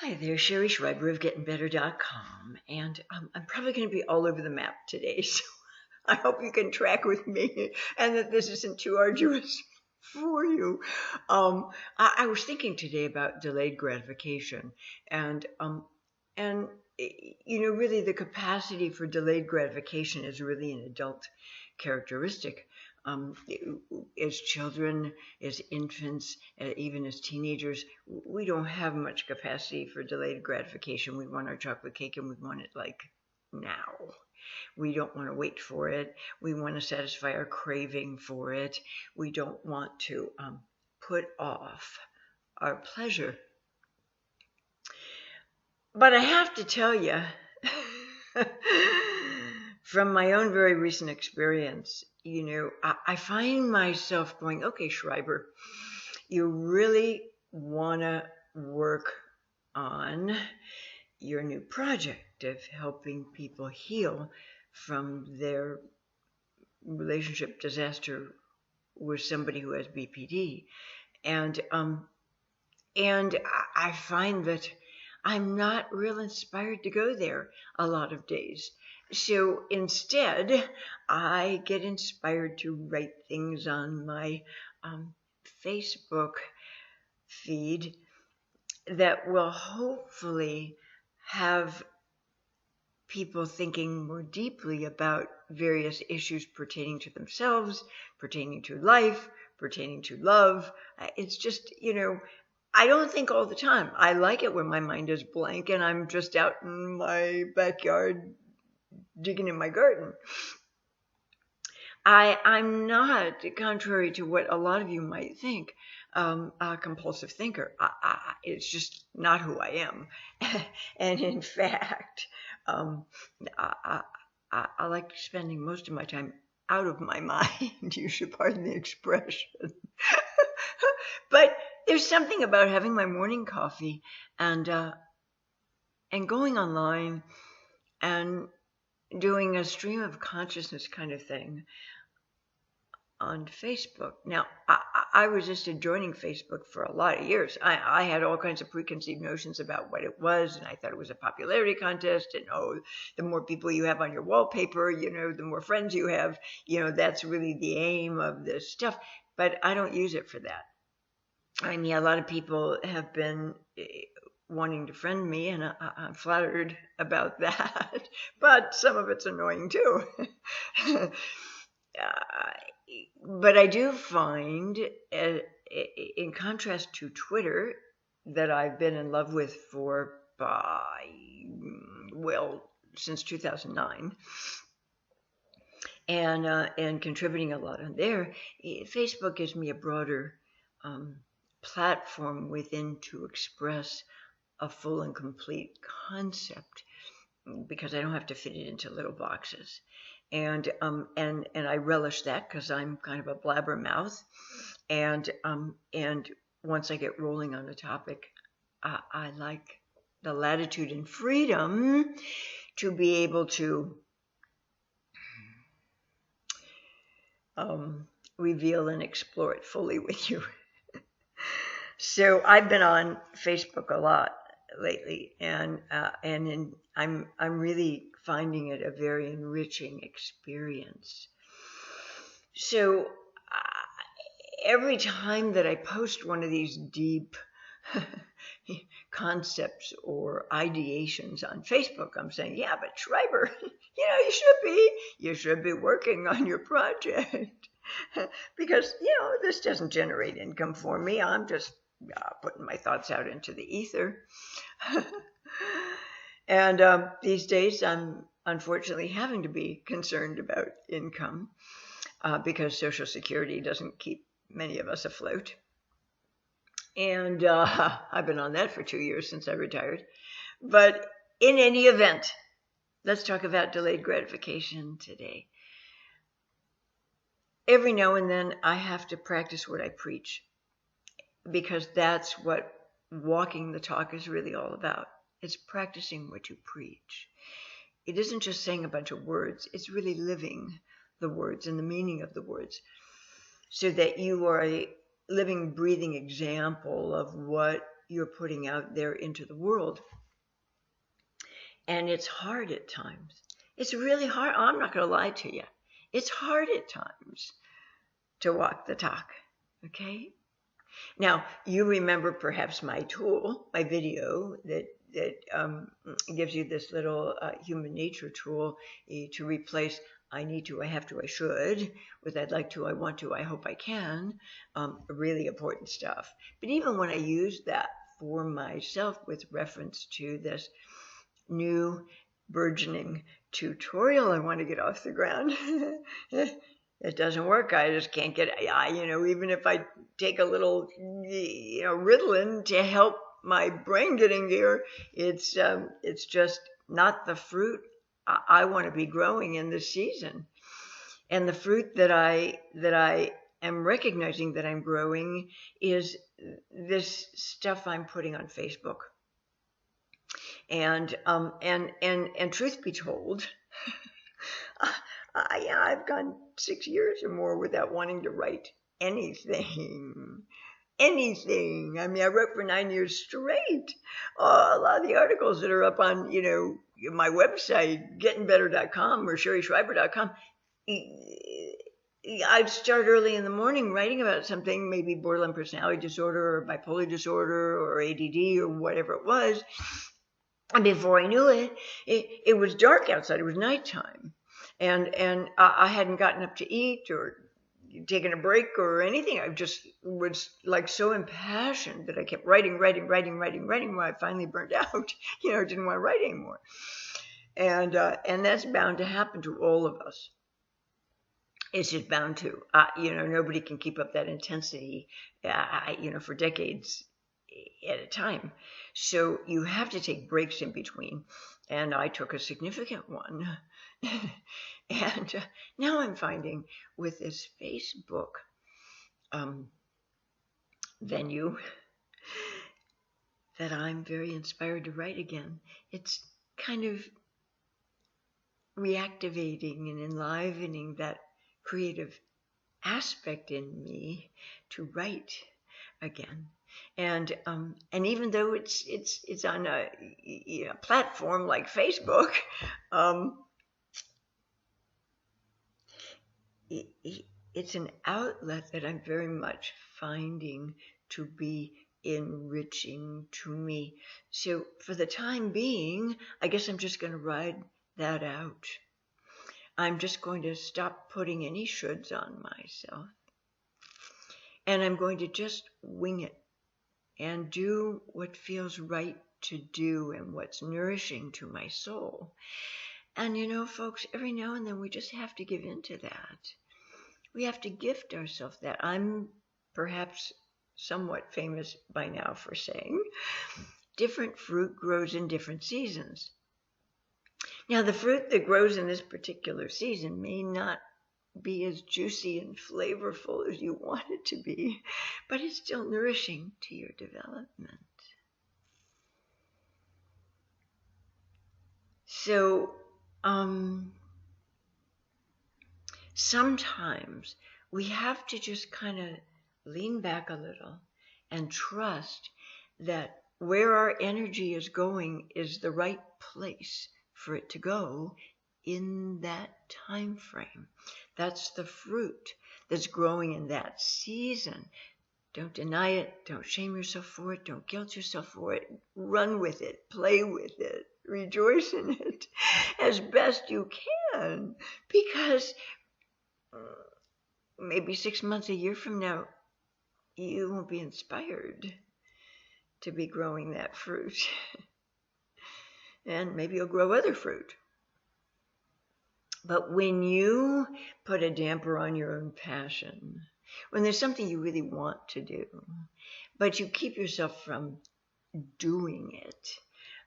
Hi there, Sherry Schreiber of GettingBetter.com, and I'm probably going to be all over the map today, so I hope you can track with me and that this isn't too arduous for you. I was thinking today about delayed gratification, and and really the capacity for delayed gratification is really an adult characteristic. Um, as children, as infants, even as teenagers, we don't have much capacity for delayed gratification. We want our chocolate cake and we want it like now. We don't want to wait for it. We want to satisfy our craving for it. We don't want to put off our pleasure. But I have to tell you, from my own very recent experience, I find myself going, okay, Schreiber, you really want to work on your new project of helping people heal from their relationship disaster with somebody who has BPD. And I find that I'm not real inspired to go there a lot of days. So instead, I get inspired to write things on my Facebook feed that will hopefully have people thinking more deeply about various issues pertaining to themselves, pertaining to life, pertaining to love. It's just, I don't think all the time. I like it when my mind is blank and I'm just out in my backyard digging in my garden. I'm not, contrary to what a lot of you might think, a compulsive thinker. It's just not who I am. And in fact, I, I like spending most of my time out of my mind. You should pardon the expression. But there's something about having my morning coffee and going online and doing a stream of consciousness kind of thing on Facebook. Now, I resisted joining Facebook for a lot of years. I had all kinds of preconceived notions about what it was, and I thought it was a popularity contest, and the more people you have on your wallpaper, the more friends you have, that's really the aim of this stuff. But I don't use it for that. I mean, a lot of people have been wanting to friend me, and I'm flattered about that, but some of it's annoying too. But I do find, in contrast to Twitter, that I've been in love with for, since 2009, and contributing a lot on there, Facebook gives me a broader platform within to express a full and complete concept, because I don't have to fit it into little boxes. And I relish that because I'm kind of a blabbermouth, and once I get rolling on a topic, I like the latitude and freedom to be able to reveal and explore it fully with you. So I've been on Facebook a lot lately, and I'm really finding it a very enriching experience. So every time that I post one of these deep concepts or ideations on Facebook, I'm saying, yeah, but Schreiber, you should be working on your project. Because, this doesn't generate income for me. I'm just putting my thoughts out into the ether. And these days, I'm unfortunately having to be concerned about income because Social Security doesn't keep many of us afloat. And I've been on that for 2 years since I retired. But in any event, let's talk about delayed gratification today. Every now and then I have to practice what I preach, because that's what walking the talk is really all about. It's practicing what you preach. It isn't just saying a bunch of words. It's really living the words and the meaning of the words, so that you are a living, breathing example of what you're putting out there into the world. And it's hard at times. It's really hard. I'm not going to lie to you. It's hard at times to walk the talk. Okay? Now, you remember perhaps my tool, my video that gives you this little human nature tool to replace I need to, I have to, I should with I'd like to, I want to, I hope I can. Really important stuff. But even when I use that for myself with reference to this new burgeoning tutorial I want to get off the ground, it doesn't work. I just can't get it. Even if I take a little, Ritalin to help my brain getting there, it's just not the fruit I want to be growing in this season. And the fruit that I am recognizing that I'm growing is this stuff I'm putting on Facebook. And truth be told, I've gone 6 years or more without wanting to write anything. Anything. I mean, I wrote for 9 years straight. A lot of the articles that are up on, my website, gettingbetter.com or sherryschreiber.com, I'd start early in the morning writing about something, maybe borderline personality disorder or bipolar disorder or ADD or whatever it was. And before I knew it, it was dark outside. It was nighttime. And I hadn't gotten up to eat or taken a break or anything. I just was like so impassioned that I kept writing when I finally burned out. Didn't want to write anymore. And that's bound to happen to all of us. It's just bound to. Nobody can keep up that intensity, for decades at a time. So you have to take breaks in between. And I took a significant one. And now I'm finding with this Facebook venue that I'm very inspired to write again. It's kind of reactivating and enlivening that creative aspect in me to write again. And even though it's on a platform like Facebook, it's an outlet that I'm very much finding to be enriching to me. So for the time being, I guess I'm just going to ride that out. I'm just going to stop putting any shoulds on myself. And I'm going to just wing it and do what feels right to do and what's nourishing to my soul. And folks, every now and then we just have to give in to that. We have to gift ourselves that. I'm perhaps somewhat famous by now for saying different fruit grows in different seasons. Now, the fruit that grows in this particular season may not be as juicy and flavorful as you want it to be, but it's still nourishing to your development. So, sometimes we have to just kind of lean back a little and trust that where our energy is going is the right place for it to go in that time frame. That's the fruit that's growing in that season. Don't deny it. Don't shame yourself for it. Don't guilt yourself for it. Run with it. Play with it. Rejoice in it as best you can, because maybe 6 months, a year from now, you won't be inspired to be growing that fruit. And maybe you'll grow other fruit. But when you put a damper on your own passion, when there's something you really want to do, but you keep yourself from doing it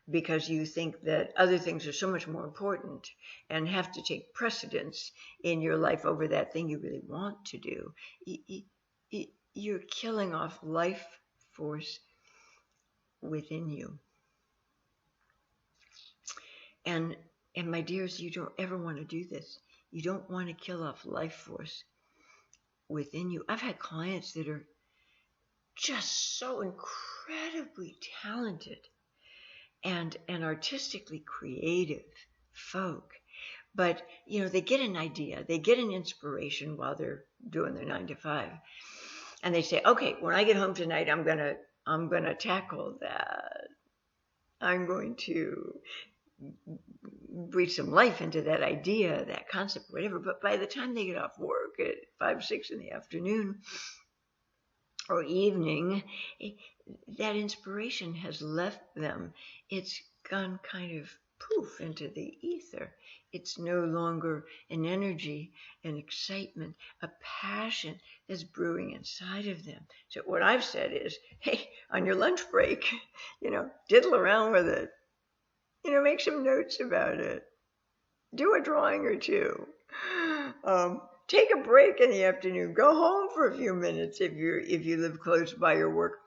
because you think that other things are so much more important and have to take precedence in your life over that thing you really want to do, you're killing off life force within you. And my dears, you don't ever want to do this. You don't want to kill off life force within you. I've had clients that are just so incredibly talented and artistically creative folk. But, they get an idea, they get an inspiration while they're doing their 9 to 5. And they say, okay, when I get home tonight, I'm gonna tackle that. I'm going to breathe some life into that idea, that concept, whatever. But by the time they get off work at 5, 6 in the afternoon or evening, that inspiration has left them. It's gone kind of poof into the ether. It's no longer an energy, an excitement, a passion that's brewing inside of them. So what I've said is, hey, on your lunch break, diddle around with it. Make some notes about it. Do a drawing or two. Take a break in the afternoon. Go home for a few minutes if you live close by your work.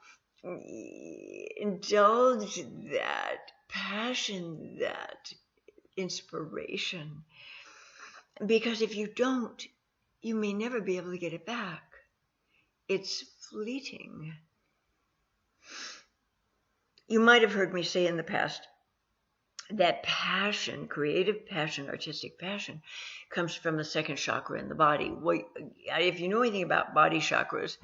Indulge that passion, that inspiration. Because if you don't, you may never be able to get it back. It's fleeting. You might have heard me say in the past that passion, creative passion, artistic passion, comes from the second chakra in the body. Well, if you know anything about body chakras,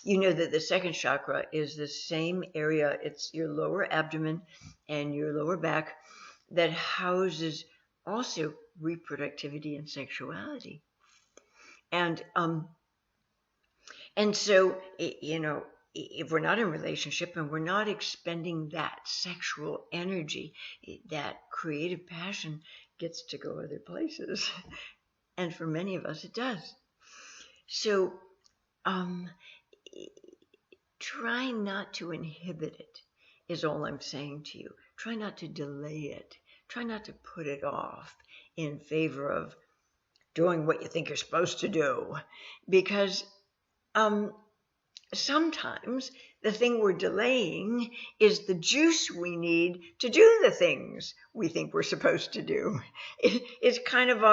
you know that the second chakra is the same area. It's your lower abdomen and your lower back that houses also reproductivity and sexuality. And so, if we're not in a relationship and we're not expending that sexual energy, that creative passion gets to go other places. And for many of us, it does. So, try not to inhibit it, is all I'm saying to you. Try not to delay it. Try not to put it off in favor of doing what you think you're supposed to do. Because sometimes the thing we're delaying is the juice we need to do the things we think we're supposed to do. It's kind of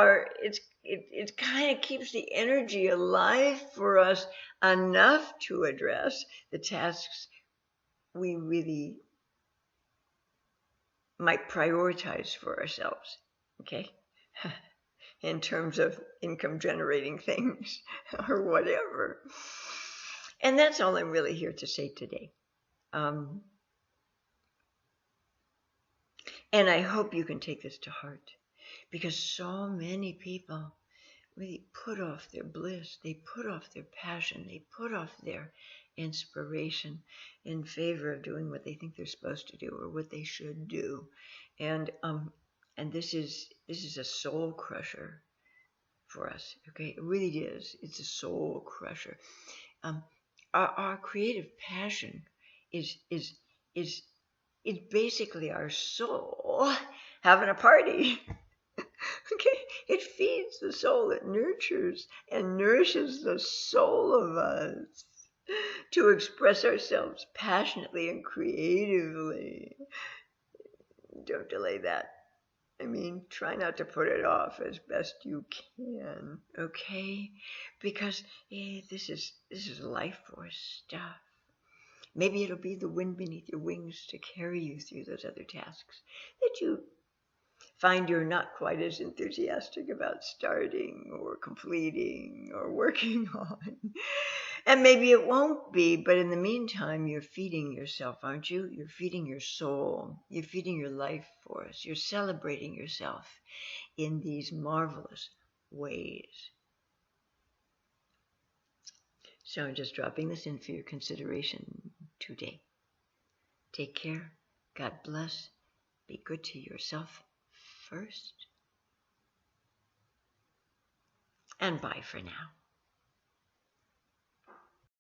it kind of keeps the energy alive for us enough to address the tasks we really might prioritize for ourselves, okay? In terms of income generating things or whatever. And that's all I'm really here to say today. And I hope you can take this to heart, because so many people really put off their bliss, they put off their passion, they put off their inspiration in favor of doing what they think they're supposed to do or what they should do. And this is a soul crusher for us. Okay, it really is. It's a soul crusher. Our creative passion is basically our soul having a party. Okay, it feeds the soul. It nurtures and nourishes the soul of us to express ourselves passionately and creatively. Don't delay that. Try not to put it off as best you can, okay? Because this is life force stuff. Maybe it'll be the wind beneath your wings to carry you through those other tasks that you find you're not quite as enthusiastic about starting or completing or working on. And maybe it won't be, but in the meantime, you're feeding yourself, aren't you? You're feeding your soul. You're feeding your life force. You're celebrating yourself in these marvelous ways. So I'm just dropping this in for your consideration today. Take care. God bless. Be good to yourself first. And bye for now.